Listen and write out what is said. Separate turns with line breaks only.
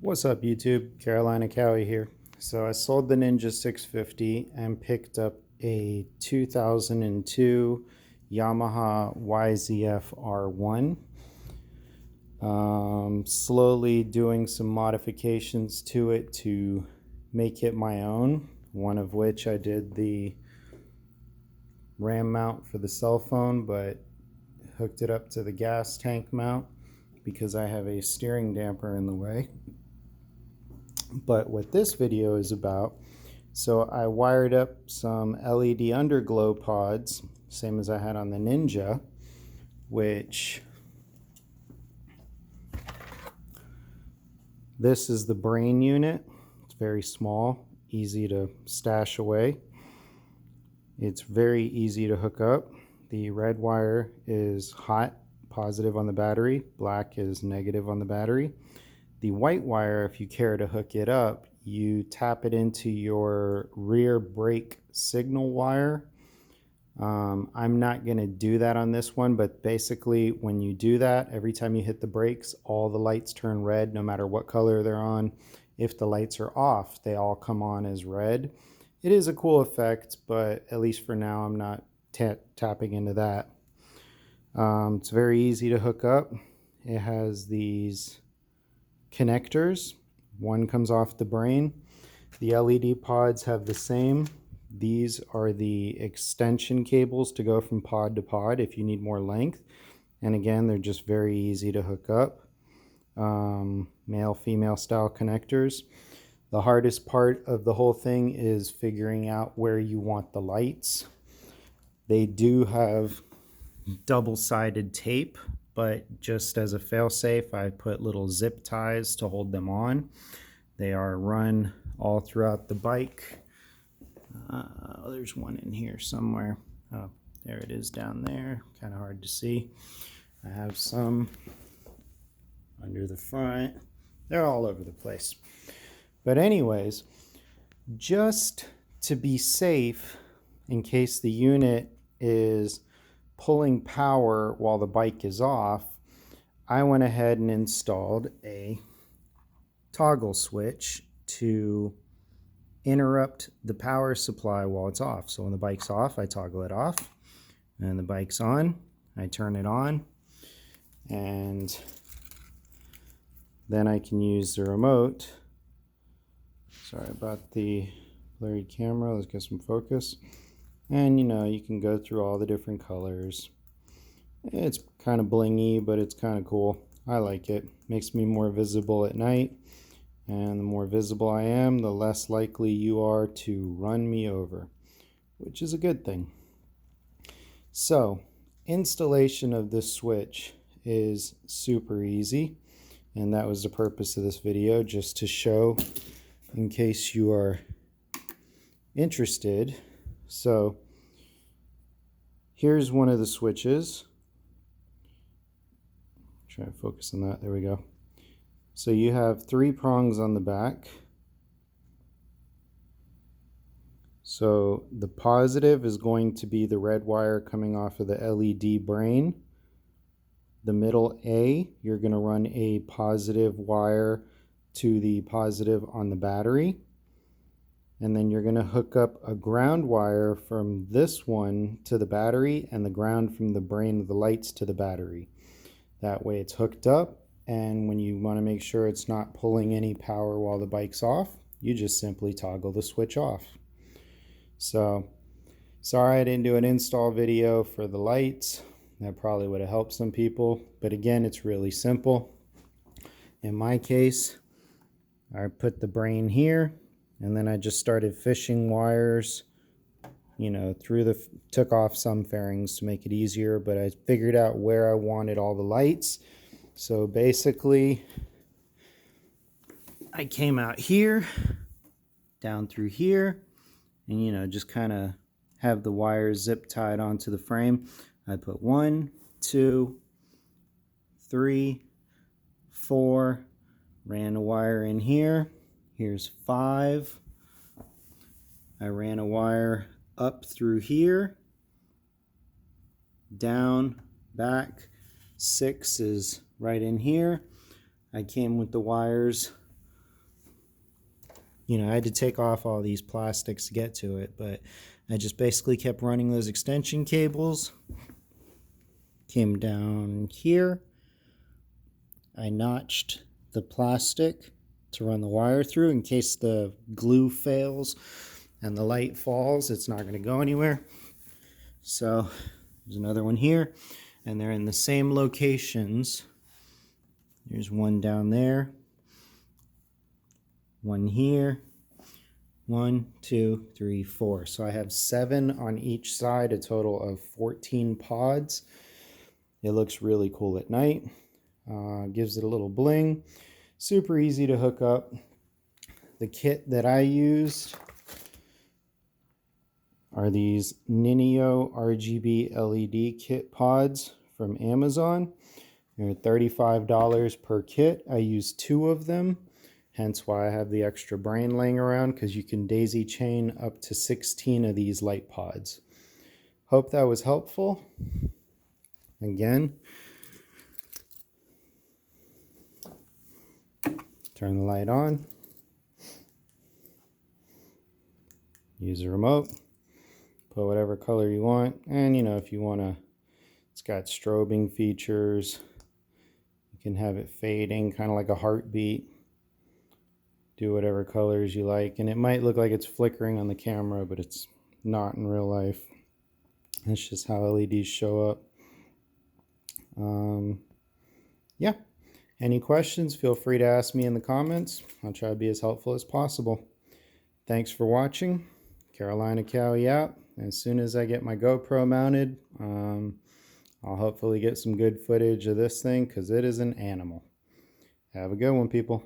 What's up, YouTube? Carolina Cowie here. So I sold the Ninja 650 and picked up a 2002 Yamaha YZF R1. Slowly doing some modifications to it to make it my own, one of which I did the RAM mount for the cell phone, but hooked it up to the gas tank mount because I have a steering damper in the way. But what this video is about, so I wired up some LED underglow pods, same as I had on the Ninja, which this is the brain unit. It's very small, easy to stash away. It's very easy to hook up. The red wire is hot, positive on the battery. Black is negative on the battery. The white wire, if you care to hook it up, you tap it into your rear brake signal wire. I'm not going to do that on this one, but basically when you do that, every time you hit the brakes, all the lights turn red no matter what color they're on. If the lights are off, they all come on as red. It is a cool effect, but at least for now, I'm not tapping into that. It's very easy to hook up. It has these connectors. One comes off the brain. The LED pods have the same. These are the extension cables to go from pod to pod if you need more length. And again, they're just very easy to hook up. Male, female style connectors. The hardest part of the whole thing is figuring out where you want the lights. They do have double-sided tape, but just as a fail-safe, I put little zip ties to hold them on. They are run all throughout the bike. There's one in here somewhere. Oh, there it is down there. Kind of hard to see. I have some under the front. They're all over the place. But anyways, just to be safe, in case the unit is pulling power while the bike is off, I went ahead and installed a toggle switch to interrupt the power supply while it's off. So when the bike's off, I toggle it off, and the bike's on, I turn it on, and then I can use the remote. Sorry about the blurry camera. Let's get some focus. And you can go through all the different colors. It's kind of blingy, but it's kind of cool. I like it. Makes me more visible at night. And the more visible I am, the less likely you are to run me over, which is a good thing. So, installation of this switch is super easy. And that was the purpose of this video, just to show in case you are interested. So here's one of the switches. Try to focus on that. There we go. So you have 3 prongs on the back. So the positive is going to be the red wire coming off of the LED brain. The middle A, you're going to run a positive wire to the positive on the battery. And then you're going to hook up a ground wire from this one to the battery and the ground from the brain of the lights to the battery. That way it's hooked up, and when you want to make sure it's not pulling any power while the bike's off, you just simply toggle the switch off. So, sorry I didn't do an install video for the lights. That probably would have helped some people, but again, it's really simple. In my case, I put the brain here, and then I just started fishing wires, took off some fairings to make it easier, but I figured out where I wanted all the lights. So basically, I came out here, down through here, and just kind of have the wires zip tied onto the frame. I put 1, 2, 3, 4, ran a wire in here. Here's 5. I ran a wire up through here, down, back. 6 is right in here. I came with the wires You know, I had to take off all these plastics to get to it, but I just basically kept running those extension cables. Came down here. I notched the plastic to run the wire through in case the glue fails and the light falls. It's not going to go anywhere. So there's another one here, and they're in the same locations. There's one down there, one here, 1, 2, 3, 4. So I have 7 on each side, a total of 14 pods. It looks really cool at night. Gives it a little bling. Super easy to hook up. The kit that I used are these Ninio RGB LED kit pods from Amazon. They're $35 per kit. I used 2 of them, hence why I have the extra brain laying around, because you can daisy chain up to 16 of these light pods. Hope that was helpful. Again, turn the light on, use the remote, put whatever color you want, and you know, if you want to, it's got strobing features. You can have it fading, kind of like a heartbeat. Do whatever colors you like, and it might look like it's flickering on the camera, but it's not in real life. That's just how LEDs show up. Yeah. Any questions, feel free to ask me in the comments. I'll try to be as helpful as possible. Thanks for watching. Carolina Cowie out. As soon as I get my GoPro mounted, I'll hopefully get some good footage of this thing, because it is an animal. Have a good one, people.